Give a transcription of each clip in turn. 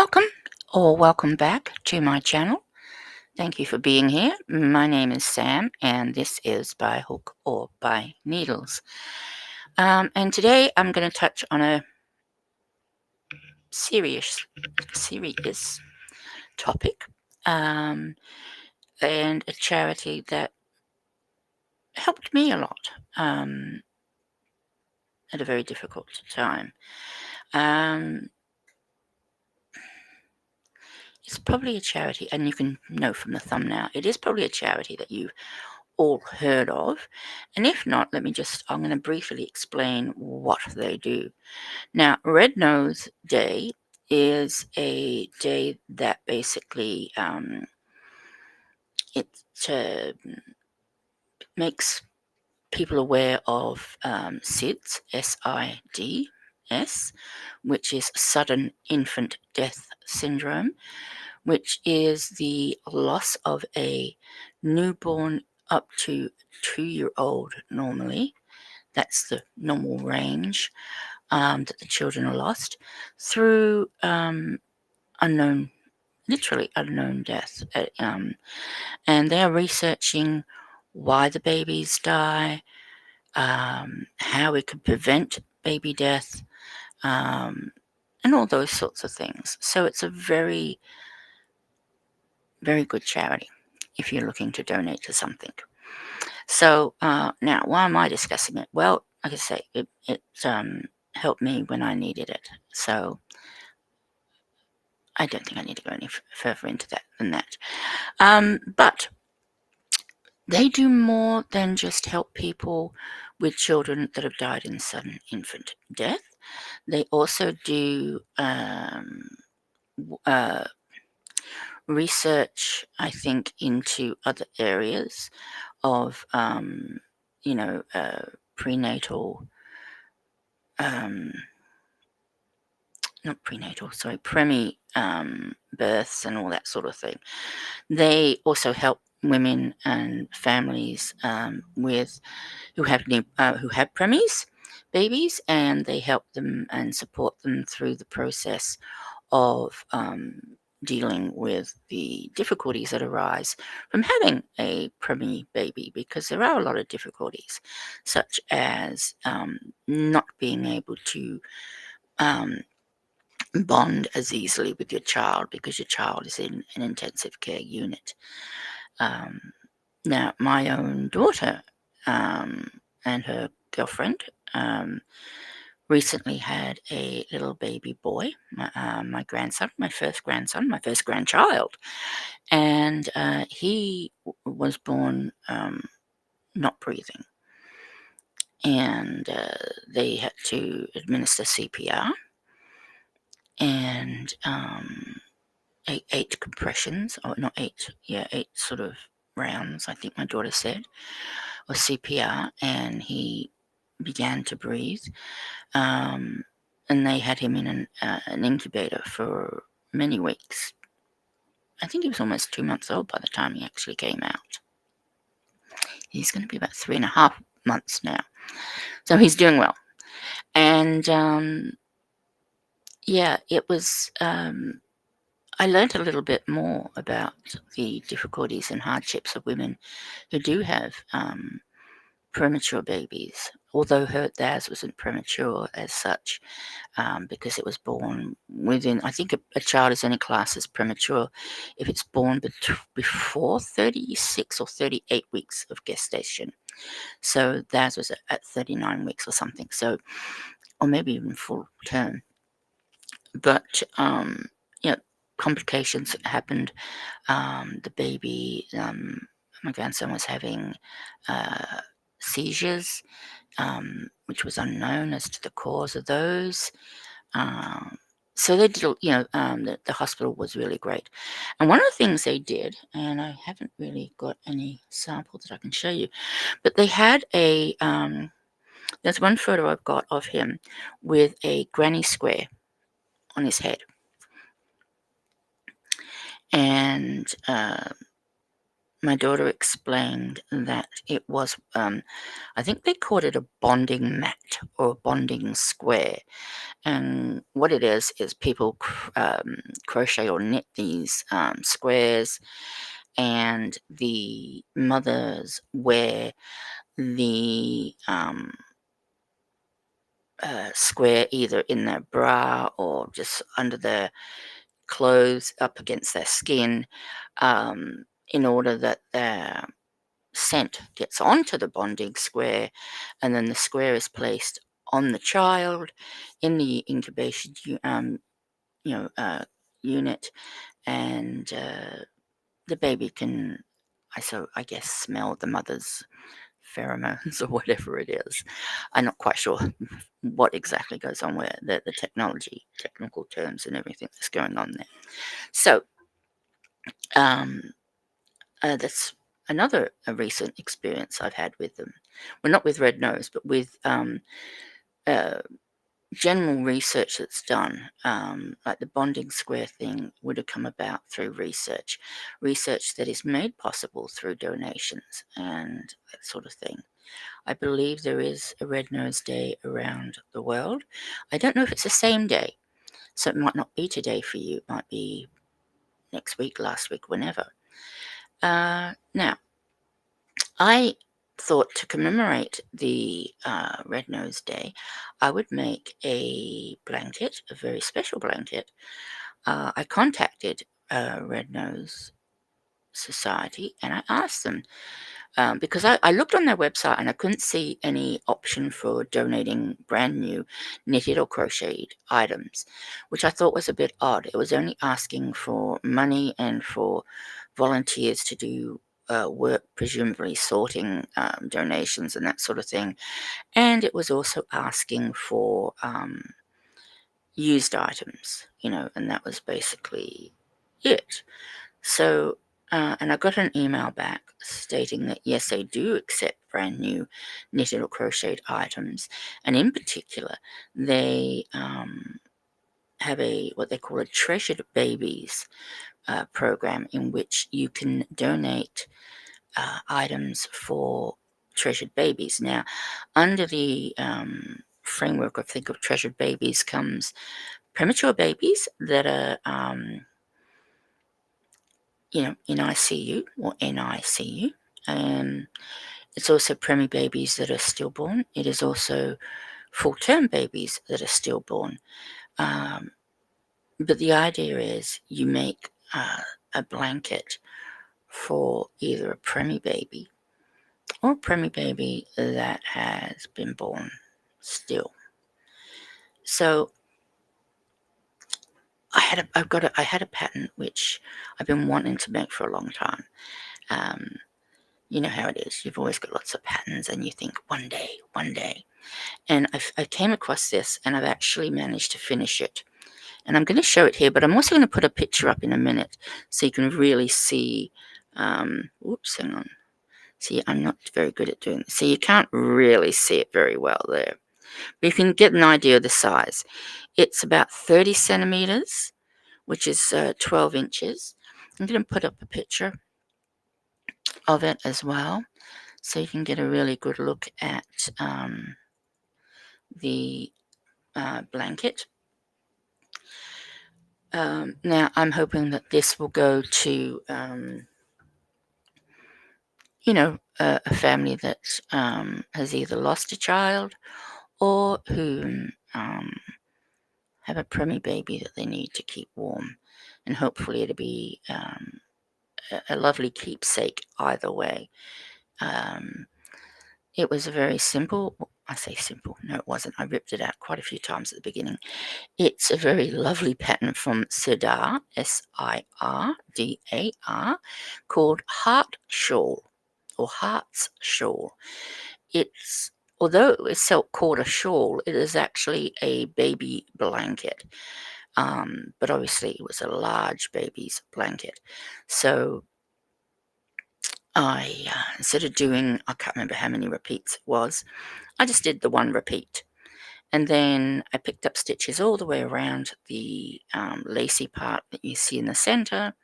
Welcome or welcome back to my channel. Thank you for being here. My name is Sam and this is By Hook or By Needles. And today I'm going to touch on a serious topic and a charity that helped me a lot at a very difficult time. It's probably a charity, and you can know from the thumbnail, it is probably a charity that you've all heard of. And if not, I'm going to briefly explain what they do. Now, Red Nose Day is a day that basically it makes people aware of SIDS, SIDS, which is Sudden Infant Death Syndrome, which is the loss of a newborn up to 2-year-old normally. That's the normal range that the children are lost through literally unknown death. And they are researching why the babies die, how we could prevent baby death, and all those sorts of things. So it's a very, very good charity if you're looking to donate to something. So now, why am I discussing it? Well, like I say, it helped me when I needed it. So I don't think I need to go any further into that than that. But they do more than just help people with children that have died in sudden infant death. They also do research, I think, into other areas of, prenatal, not prenatal, sorry, preemie births and all that sort of thing. They also help women and families who have preemies, babies, and they help them and support them through the process of dealing with the difficulties that arise from having a preemie baby, because there are a lot of difficulties, such as not being able to bond as easily with your child because your child is in an intensive care unit. Now, my own daughter and her girlfriend recently had a little baby boy, my grandson, my first grandchild, and he was born not breathing, and they had to administer CPR and eight compressions, or not eight, eight sort of rounds, I think my daughter said, of CPR, and he began to breathe. And they had him in an incubator for many weeks. I think he was almost 2 months old by the time he actually came out. He's going to be about 3.5 months now. So he's doing well. And it was, I learned a little bit more about the difficulties and hardships of women who do have premature babies, although theirs wasn't premature as such, because it was born within, I think a child is only classed as premature if it's born before 36 or 38 weeks of gestation. So theirs was at 39 weeks or something, so, or maybe even full term. But complications happened. The baby, my grandson was having seizures, which was unknown as to the cause of those. So they did, the hospital was really great. And one of the things they did, and I haven't really got any sample that I can show you, but they had there's one photo I've got of him with a granny square on his head. And my daughter explained that it was, I think they called it a bonding mat or a bonding square. And what it is people crochet or knit these squares, and the mothers wear the square either in their bra or just under their clothes up against their skin, in order that their scent gets onto the bonding square, and then the square is placed on the child in the incubation you know, unit, and the baby can, I guess, smell the mother's pheromones or whatever it is. I'm not quite sure what exactly goes on where the technical terms and everything that's going on there. So um, that's another a recent experience I've had with them. Well, not with red nose, but with uh, general research that's done, like the bonding square thing would have come about through research that is made possible through donations and that sort of thing. I believe there is a Red Nose Day around the world. I don't know if it's the same day, so it might not be today for you. It might be next week, last week, whenever. Now, I thought to commemorate the Red Nose Day, I would make a blanket, a very special blanket. I contacted Red Nose Society and I asked them, because I looked on their website and I couldn't see any option for donating brand new knitted or crocheted items, which I thought was a bit odd. It was only asking for money and for volunteers to do work, presumably sorting donations and that sort of thing. And it was also asking for used items, and that was basically it. So, and I got an email back stating that yes, they do accept brand new knitted or crocheted items, and in particular, they have what they call a treasured babies program, in which you can donate items for treasured babies. Now, under the framework of think of treasured babies comes premature babies that are in ICU or NICU. It's also preemie babies that are stillborn. It is also full-term babies that are stillborn. But the idea is you make a blanket for either a preemie baby or a preemie baby that has been born still. So I had a pattern which I've been wanting to make for a long time. You know how it is. You've always got lots of patterns and you think one day. And I came across this and I've actually managed to finish it. And I'm going to show it here, but I'm also going to put a picture up in a minute so you can really see. Oops, hang on. See, I'm not very good at doing this. So you can't really see it very well there. But you can get an idea of the size. It's about 30 centimeters, which is 12 inches. I'm going to put up a picture of it as well, so you can get a really good look at the blanket. Now, I'm hoping that this will go to, a family that has either lost a child or who have a preemie baby that they need to keep warm. And hopefully it'll be a lovely keepsake either way. It was a very simple, I say simple, no it wasn't, I ripped it out quite a few times at the beginning. It's a very lovely pattern from Sirdar, Sirdar, called Heart Shawl, or Heart's Shawl. Although it's called a shawl, it is actually a baby blanket. But obviously it was a large baby's blanket. So instead of doing, I can't remember how many repeats it was, I just did the one repeat. And then I picked up stitches all the way around the lacy part that you see in the center.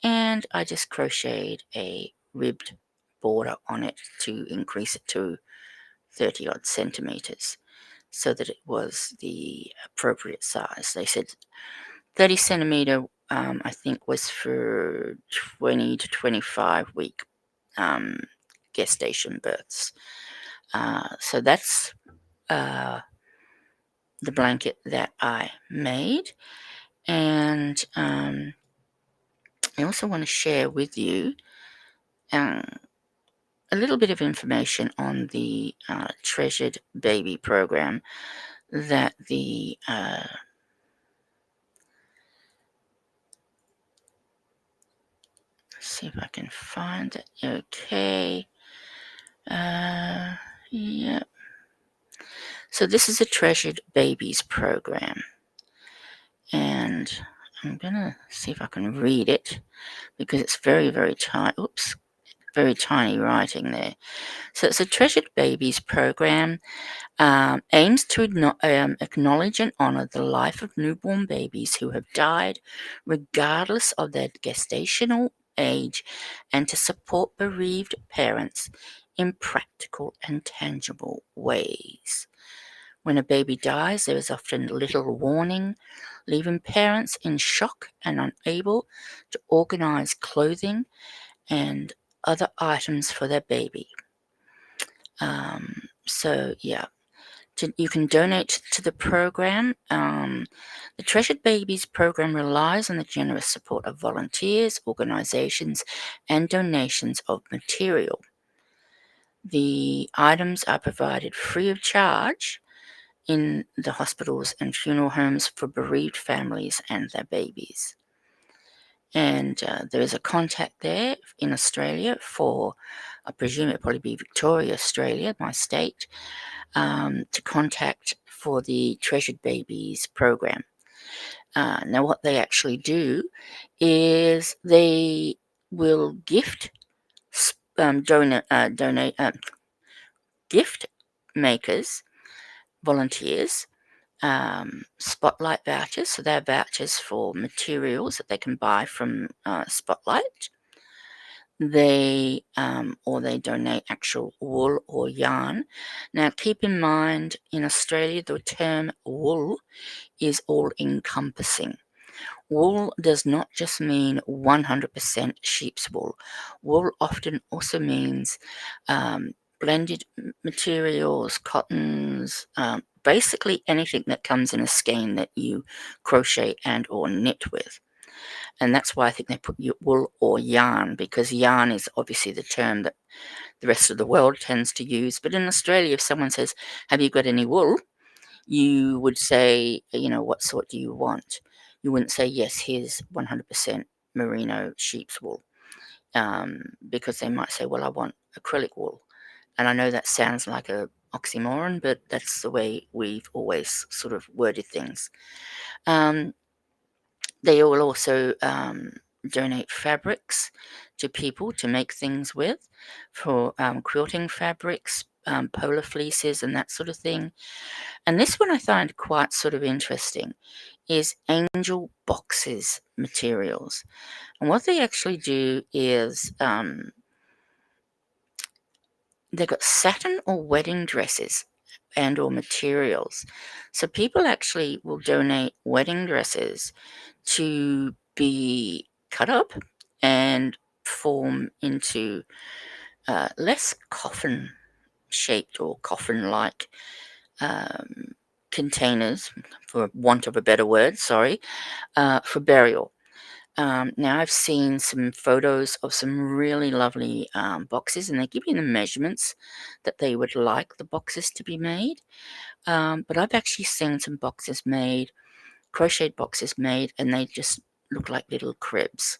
and I just crocheted a ribbed border on it to increase it to 30 odd centimeters so that it was the appropriate size. They said 30 centimeter, I think, was for 20 to 25 week um, gestation births. So that's the blanket that I made. And I also want to share with you um, a little bit of information on the Treasured Baby program that the see if I can find it. Okay. Yeah. So this is a Treasured Babies program, and I'm gonna see if I can read it because it's very, very tiny. Oops, very tiny writing there. So it's a Treasured Babies program. Aims to acknowledge and honour the life of newborn babies who have died, regardless of their gestational age, and to support bereaved parents in practical and tangible ways. When a baby dies, there is often little warning, leaving parents in shock and unable to organise clothing and other items for their baby. So, yeah, you can donate to the program. The Treasured Babies program relies on the generous support of volunteers, organisations, and donations of material. The items are provided free of charge in the hospitals and funeral homes for bereaved families and their babies. And there is a contact there in Australia for, I presume it'll probably be Victoria, Australia, my state, to contact for the Treasured Babies program. Now, what they actually do is they will donate gift makers, volunteers, Spotlight vouchers. So they're vouchers for materials that they can buy from Spotlight. They donate actual wool or yarn. Now, keep in mind, in Australia, the term wool is all encompassing. Wool does not just mean 100% sheep's wool. Wool often also means blended materials, cottons, basically anything that comes in a skein that you crochet and or knit with. And that's why I think they put wool or yarn, because yarn is obviously the term that the rest of the world tends to use. But in Australia, if someone says, "Have you got any wool?" you would say, "What sort do you want?" You wouldn't say, "Yes, here's 100% merino sheep's wool," because they might say, "Well, I want acrylic wool." And I know that sounds like a oxymoron, but that's the way we've always sort of worded things. Um, they will also donate fabrics to people to make things with, for quilting fabrics, polar fleeces, and that sort of thing. And this one I find quite sort of interesting is angel boxes materials. And what they actually do is they've got satin or wedding dresses and or materials. So people actually will donate wedding dresses to be cut up and form into less coffin shaped or coffin like um, containers, for want of a better word, sorry, for burial. Now, I've seen some photos of some really lovely boxes, and they give you the measurements that they would like the boxes to be made. But I've actually seen some boxes made, crocheted boxes made, and they just look like little cribs.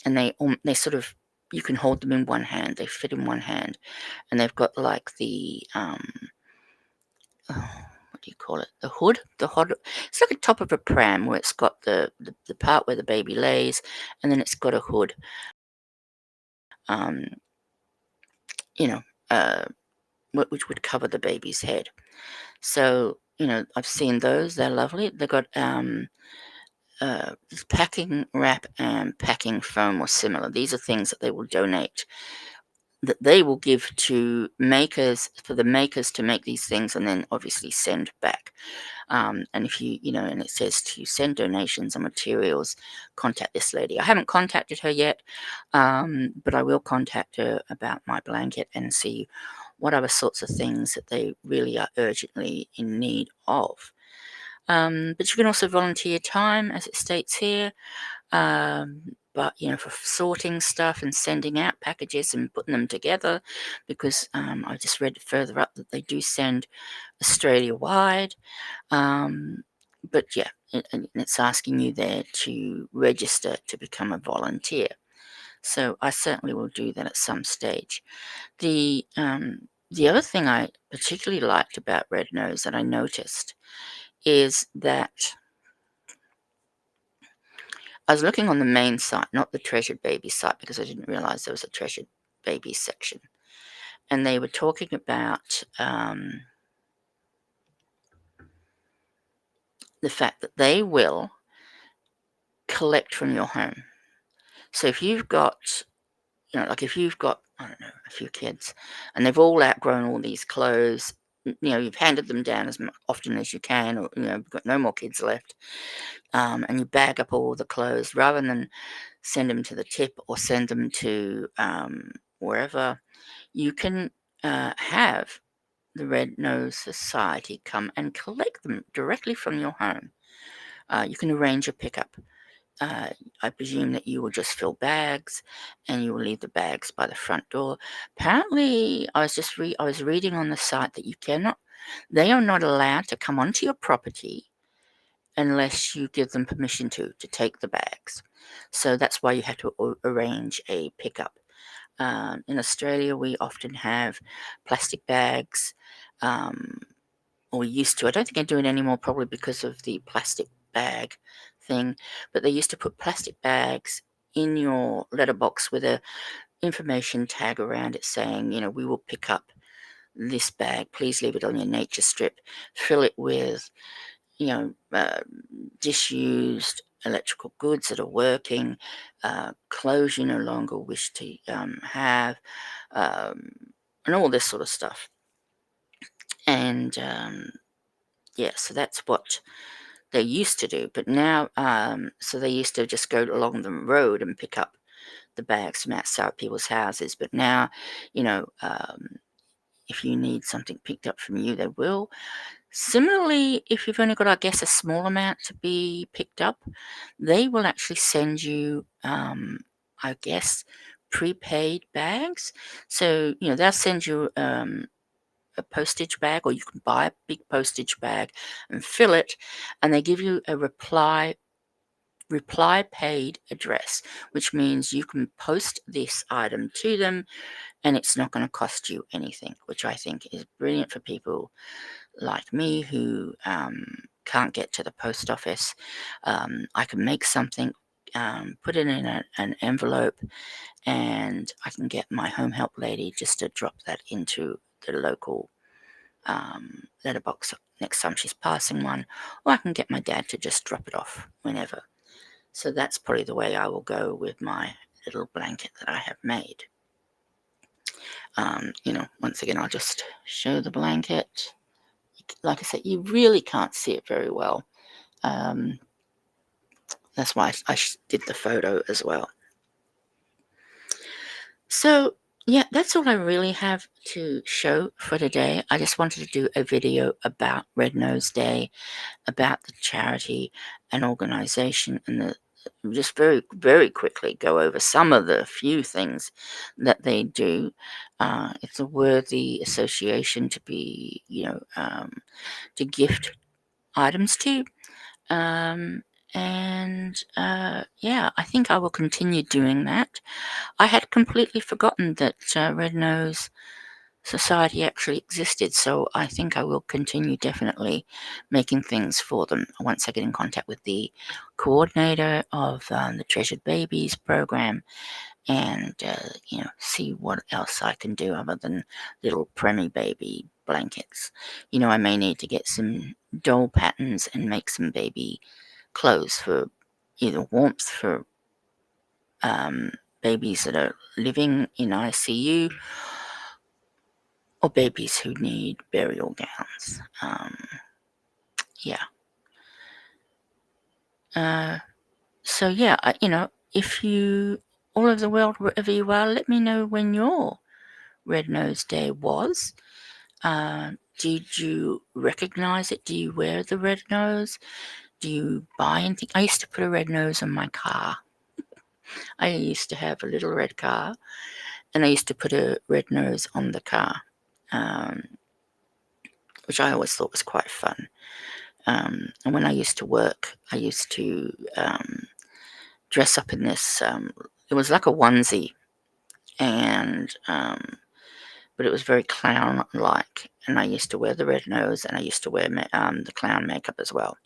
And they sort of, you can hold them in one hand. They fit in one hand, and they've got like the what do you call it? The hood. The hood. It's like the top of a pram where it's got the part where the baby lays, and then it's got a hood. Um, you know, uh, which would cover the baby's head. So I've seen those. They're lovely. They've got packing wrap and packing foam or similar. These are things that they will donate, that they will give to makers, for the makers to make these things and then obviously send back. And if and it says to send donations and materials, contact this lady. I haven't contacted her yet, but I will contact her about my blanket and see what other sorts of things that they really are urgently in need of. But you can also volunteer time, as it states here. But for sorting stuff and sending out packages and putting them together, because I just read further up that they do send Australia wide. But yeah, and it's asking you there to register to become a volunteer. So I certainly will do that at some stage. The other thing I particularly liked about Red Nose that I noticed is that I was looking on the main site, not the Treasured Baby site, because I didn't realize there was a Treasured Baby section. And they were talking about the fact that they will collect from your home. So if you've got, like if you've got, I don't know, a few kids and they've all outgrown all these clothes, you've handed them down as often as you can, or, you've got no more kids left, and you bag up all the clothes rather than send them to the tip or send them to wherever, you can have the Red Nose Society come and collect them directly from your home. You can arrange a pickup. I presume that you will just fill bags and you will leave the bags by the front door. Apparently, I was reading on the site that they are not allowed to come onto your property unless you give them permission to take the bags. So that's why you have to arrange a pickup. In Australia, we often have plastic bags, or we used to. I don't think I do it anymore, probably because of the plastic bag thing. But they used to put plastic bags in your letterbox with a information tag around it saying, we will pick up this bag. Please leave it on your nature strip. Fill it with, disused electrical goods that are working, clothes you no longer wish to have, um, and all this sort of stuff. And yeah, so that's what they used to do. But now, so they used to just go along the road and pick up the bags from outside people's houses. But now, if you need something picked up from you, they will. Similarly, if you've only got, I guess, a small amount to be picked up, they will actually send you, I guess, prepaid bags. So, they'll send you a postage bag, or you can buy a big postage bag and fill it, and they give you a reply paid address, which means you can post this item to them and it's not going to cost you anything, which I think is brilliant for people like me who can't get to the post office. I can make something, put it in an envelope, and I can get my home help lady just to drop that into the local letterbox next time she's passing one, or I can get my dad to just drop it off whenever. So that's probably the way I will go with my little blanket that I have made. Once again, I'll just show the blanket. Like I said, you really can't see it very well. That's why I did the photo as well. So, yeah, that's all I really have to show for today. I just wanted to do a video about Red Nose Day, about the charity and organization, and just very, very quickly go over some of the few things that they do. It's a worthy association to be, to gift items to. Yeah, I think I will continue doing that. I had completely forgotten that Red Nose Society actually existed, so I think I will continue definitely making things for them once I get in contact with the coordinator of the Treasured Babies program, and see what else I can do other than little preemie baby blankets. I may need to get some doll patterns and make some baby clothes for either warmth for babies that are living in ICU or babies who need burial gowns. Yeah. So yeah, if you all over the world, wherever you are, let me know when your Red Nose Day was. Did you recognize it? Do you wear the red nose? Do you buy anything? I used to put a red nose on my car. I used to have a little red car, and I used to put a red nose on the car, um, which I always thought was quite fun. And when I used to work, I used to dress up in this. It was like a onesie, and but it was very clown-like. And I used to wear the red nose, and I used to wear the clown makeup as well,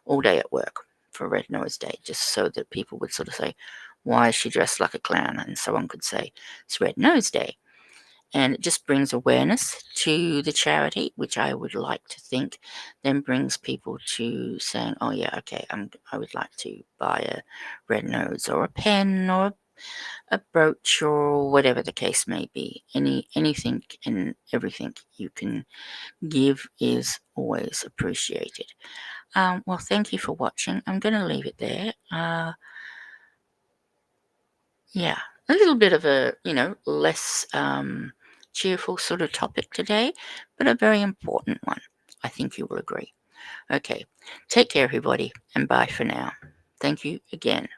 all day at work for Red Nose Day, just so that people would sort of say, "Why is she dressed like a clown?" And someone could say, "It's Red Nose Day." And it just brings awareness to the charity, which I would like to think then brings people to saying, "Oh yeah, okay, I would like to buy a red nose or a pen or a brooch or whatever the case may be. Anything and everything you can give is always appreciated." Well, thank you for watching. I'm going to leave it there. Yeah, a little bit of a, less cheerful sort of topic today, but a very important one. I think you will agree. Okay, take care, everybody, and bye for now. Thank you again.